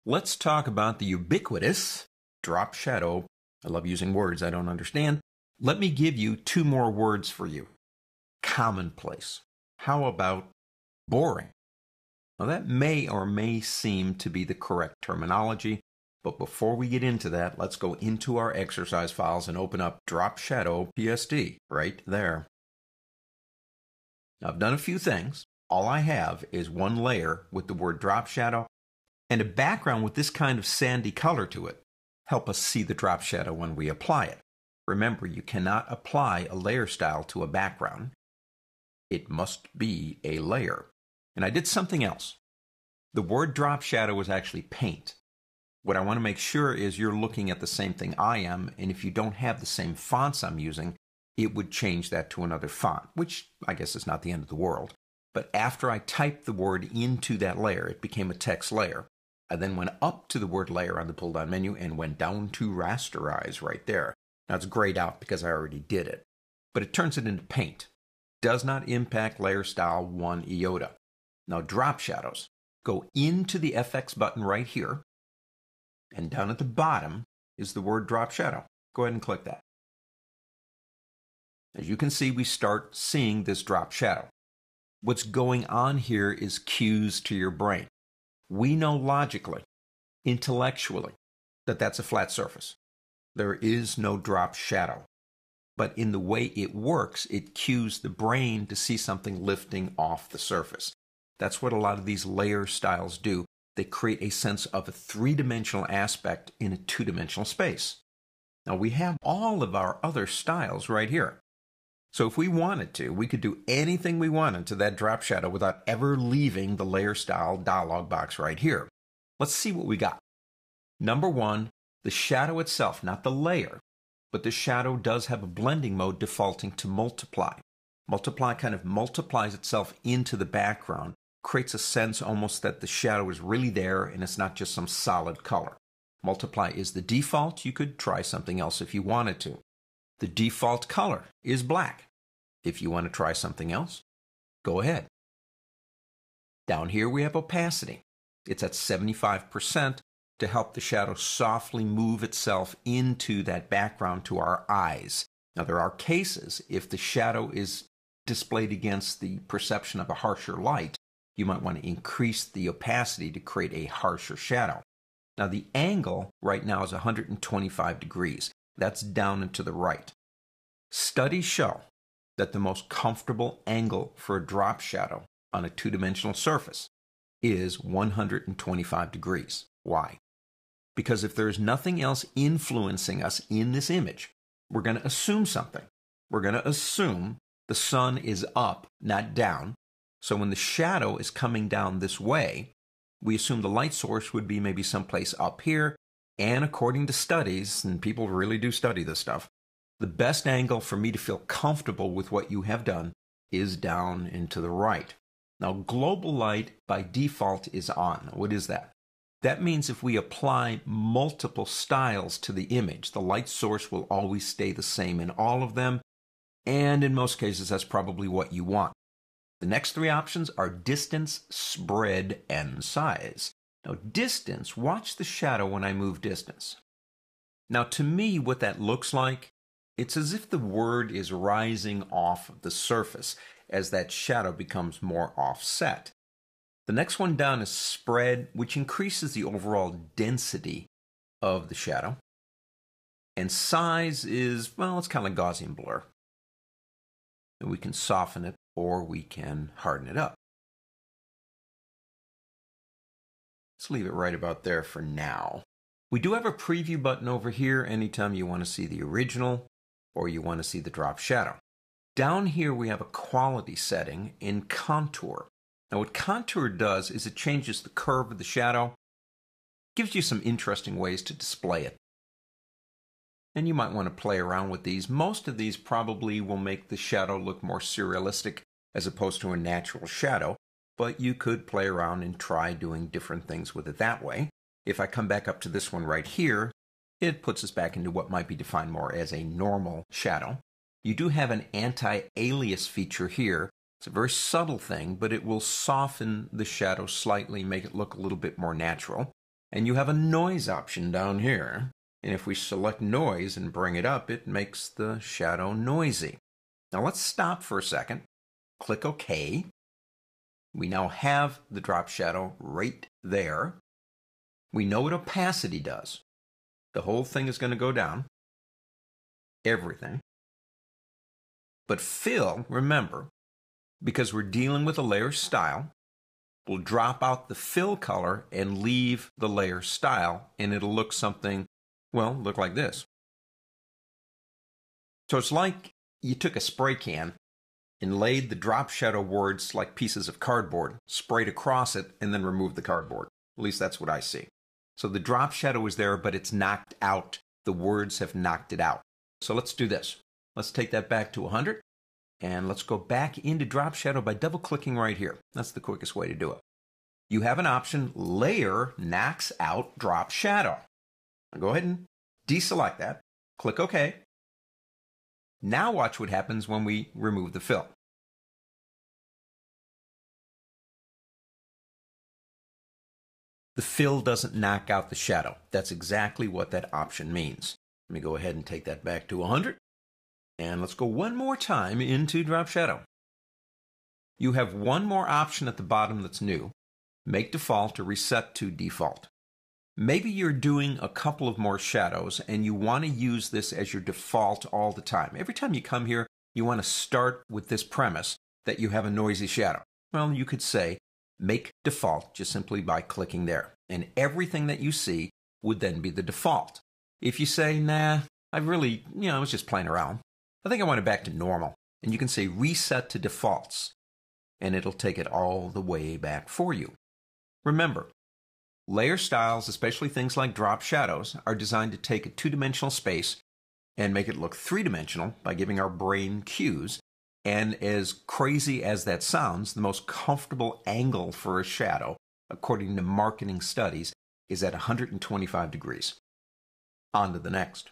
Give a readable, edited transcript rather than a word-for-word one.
Let's talk about the ubiquitous drop shadow. I love using words I don't understand. Let me give you two more words for you. Commonplace. How about boring? Now that may or may seem to be the correct terminology, but before we get into that, let's go into our exercise files and open up Drop Shadow PSD right there. Now I've done a few things. All I have is one layer with the word drop shadow and a background with this kind of sandy color to it. Help us see the drop shadow when we apply it. Remember, you cannot apply a layer style to a background. It must be a layer. And I did something else. The word drop shadow is actually paint. What I want to make sure is you're looking at the same thing I am, and if you don't have the same fonts I'm using, it would change that to another font, which I guess is not the end of the world. But after I typed the word into that layer, it became a text layer. I then went up to the word layer on the pull-down menu and went down to rasterize right there. Now it's grayed out because I already did it. But it turns it into paint. Does not impact layer style one iota. Now drop shadows. Go into the FX button right here. And down at the bottom is the word drop shadow. Go ahead and click that. As you can see, we start seeing this drop shadow. What's going on here is cues to your brain. We know logically, intellectually, that that's a flat surface. There is no drop shadow. But in the way it works, it cues the brain to see something lifting off the surface. That's what a lot of these layer styles do. They create a sense of a three-dimensional aspect in a two-dimensional space. Now we have all of our other styles right here. So if we wanted to, we could do anything we wanted to that drop shadow without ever leaving the layer style dialog box right here. Let's see what we got. Number one, the shadow itself, not the layer, but the shadow does have a blending mode defaulting to multiply. Multiply kind of multiplies itself into the background, creates a sense almost that the shadow is really there and it's not just some solid color. Multiply is the default. You could try something else if you wanted to. The default color is black. If you want to try something else, go ahead. Down here we have opacity. It's at 75% to help the shadow softly move itself into that background to our eyes. Now there are cases, if the shadow is displayed against the perception of a harsher light, you might want to increase the opacity to create a harsher shadow. Now the angle right now is 125 degrees. That's down and to the right. Studies show that the most comfortable angle for a drop shadow on a two-dimensional surface is 125 degrees. Why? Because if there's nothing else influencing us in this image, we're going to assume something. We're going to assume the sun is up, not down. So when the shadow is coming down this way, we assume the light source would be maybe someplace up here. And according to studies, and people really do study this stuff, the best angle for me to feel comfortable with what you have done is down and to the right. Now, global light by default is on. What is that? That means if we apply multiple styles to the image, the light source will always stay the same in all of them. And in most cases, that's probably what you want. The next three options are distance, spread, and size. Now, distance, watch the shadow when I move distance. Now, to me, what that looks like, it's as if the word is rising off of the surface as that shadow becomes more offset. The next one down is spread, which increases the overall density of the shadow. And size is, well, it's kind of like Gaussian blur. And we can soften it or we can harden it up. Let's leave it right about there for now. We do have a preview button over here anytime you want to see the original or you want to see the drop shadow. Down here we have a quality setting in contour. Now what contour does is it changes the curve of the shadow, gives you some interesting ways to display it. And you might want to play around with these. Most of these probably will make the shadow look more surrealistic as opposed to a natural shadow. But you could play around and try doing different things with it that way. If I come back up to this one right here, it puts us back into what might be defined more as a normal shadow. You do have an anti-alias feature here. It's a very subtle thing, but it will soften the shadow slightly, make it look a little bit more natural. And you have a noise option down here. And if we select noise and bring it up, it makes the shadow noisy. Now let's stop for a second. Click OK. We now have the drop shadow right there. We know what opacity does. The whole thing is going to go down. Everything. But fill, remember, because we're dealing with a layer style, we'll drop out the fill color and leave the layer style, and it'll look something, well, look like this. So it's like you took a spray can and laid the drop shadow words like pieces of cardboard, sprayed across it, and then removed the cardboard. At least that's what I see. So the drop shadow is there, but it's knocked out. The words have knocked it out. So let's do this. Let's take that back to 100, and let's go back into drop shadow by double-clicking right here. That's the quickest way to do it. You have an option, Layer Knocks Out Drop Shadow. Now go ahead and deselect that. Click OK. Now watch what happens when we remove the fill. The fill doesn't knock out the shadow. That's exactly what that option means. Let me go ahead and take that back to 100. And let's go one more time into drop shadow. You have one more option at the bottom that's new. Make default or reset to default. Maybe you're doing a couple of more shadows and you want to use this as your default all the time. Every time you come here, you want to start with this premise that you have a noisy shadow. Well, you could say make default just simply by clicking there. And everything that you see would then be the default. If you say, nah, I was just playing around. I think I want it back to normal. And you can say reset to defaults. And it'll take it all the way back for you. Remember, layer styles, especially things like drop shadows, are designed to take a two-dimensional space and make it look three-dimensional by giving our brain cues. And as crazy as that sounds, the most comfortable angle for a shadow, according to marketing studies, is at 125 degrees. On to the next.